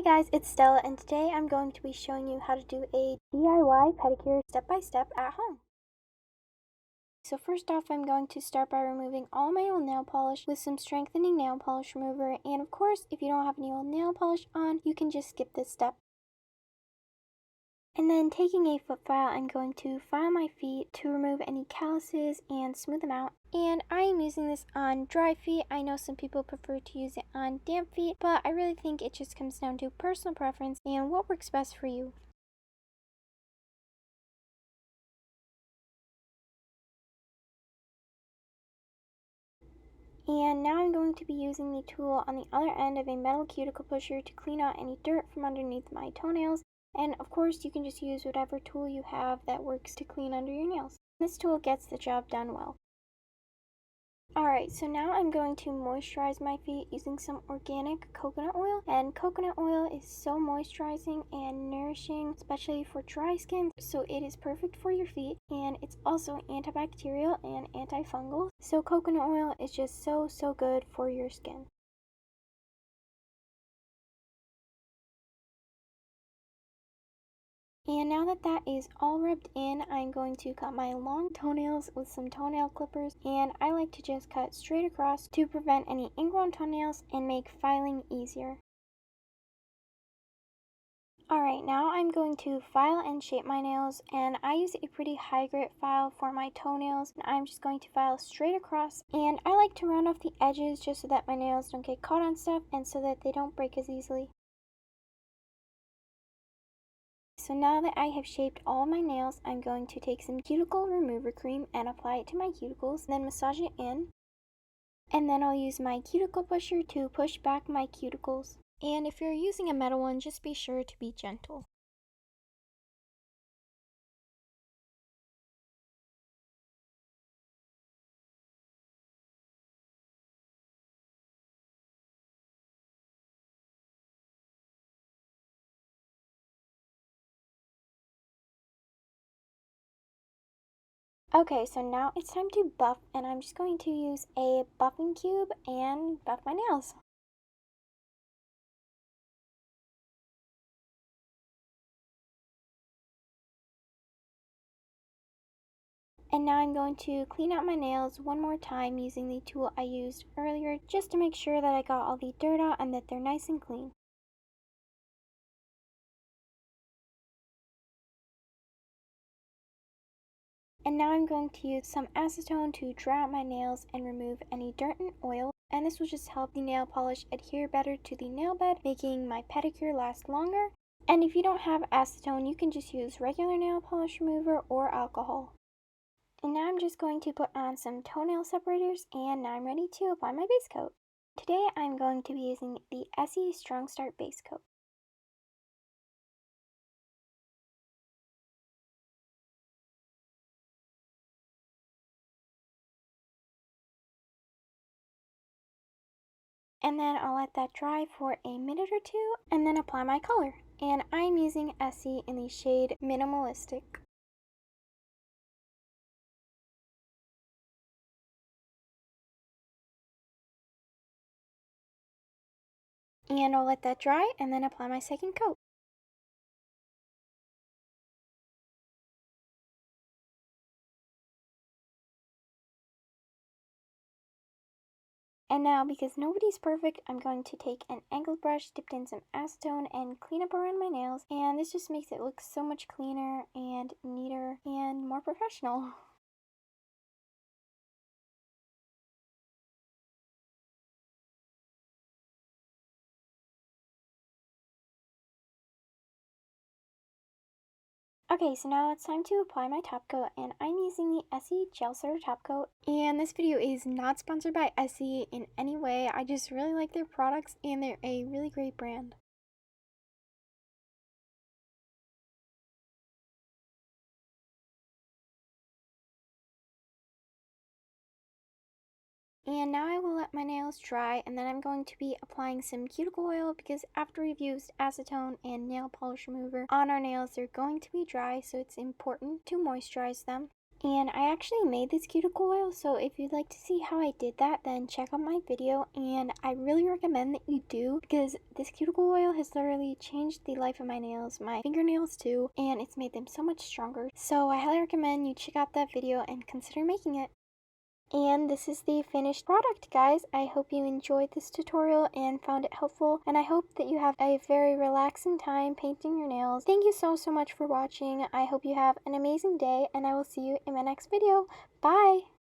Hey guys, it's Stella, and today I'm going to be showing you how to do a DIY pedicure step by step at home. So first off, I'm going to start by removing all my old nail polish with some strengthening nail polish remover, and of course, if you don't have any old nail polish on, you can just skip this step. And then taking a foot file, I'm going to file my feet to remove any calluses and smooth them out. And I am using this on dry feet. I know some people prefer to use it on damp feet, but I really think it just comes down to personal preference and what works best for you. And now I'm going to be using the tool on the other end of a metal cuticle pusher to clean out any dirt from underneath my toenails. And of course, you can just use whatever tool you have that works to clean under your nails. This tool gets the job done well. Alright, so now I'm going to moisturize my feet using some organic coconut oil. And coconut oil is so moisturizing and nourishing, especially for dry skin. So it is perfect for your feet, and it's also antibacterial and antifungal. So coconut oil is just so good for your skin. And now that that is all rubbed in, I'm going to cut my long toenails with some toenail clippers, and I like to just cut straight across to prevent any ingrown toenails and make filing easier. Alright, now I'm going to file and shape my nails, and I use a pretty high grit file for my toenails. And I'm just going to file straight across, and I like to round off the edges just so that my nails don't get caught on stuff and so that they don't break as easily. So now that I have shaped all my nails, I'm going to take some cuticle remover cream and apply it to my cuticles, then massage it in. And then I'll use my cuticle pusher to push back my cuticles. And if you're using a metal one, just be sure to be gentle. Okay, so now it's time to buff, and I'm just going to use a buffing cube and buff my nails. And now I'm going to clean out my nails one more time using the tool I used earlier, just to make sure that I got all the dirt out and that they're nice and clean. And now I'm going to use some acetone to dry out my nails and remove any dirt and oil. And this will just help the nail polish adhere better to the nail bed, making my pedicure last longer. And if you don't have acetone, you can just use regular nail polish remover or alcohol. And now I'm just going to put on some toenail separators, and now I'm ready to apply my base coat. Today I'm going to be using the Essie Strong Start Base Coat. And then I'll let that dry for a minute or two and then apply my color. And I'm using Essie in the shade Minimalistic. And I'll let that dry and then apply my second coat. And now, because nobody's perfect, I'm going to take an angled brush dipped in some acetone and clean up around my nails. And this just makes it look so much cleaner and neater and more professional. Okay, so now it's time to apply my top coat, and I'm using the Essie Gel Setter Top Coat. And this video is not sponsored by Essie in any way. I just really like their products, and they're a really great brand. And now I will let my nails dry, and then I'm going to be applying some cuticle oil, because after we've used acetone and nail polish remover on our nails, they're going to be dry, so it's important to moisturize them. And I actually made this cuticle oil, so if you'd like to see how I did that, then check out my video, and I really recommend that you do, because this cuticle oil has literally changed the life of my nails, my fingernails too, and it's made them so much stronger. So I highly recommend you check out that video and consider making it. And this is the finished product, guys. I hope you enjoyed this tutorial and found it helpful, and I hope that you have a very relaxing time painting your nails. Thank you so much for watching. I hope you have an amazing day, and I will see you in my next video. Bye!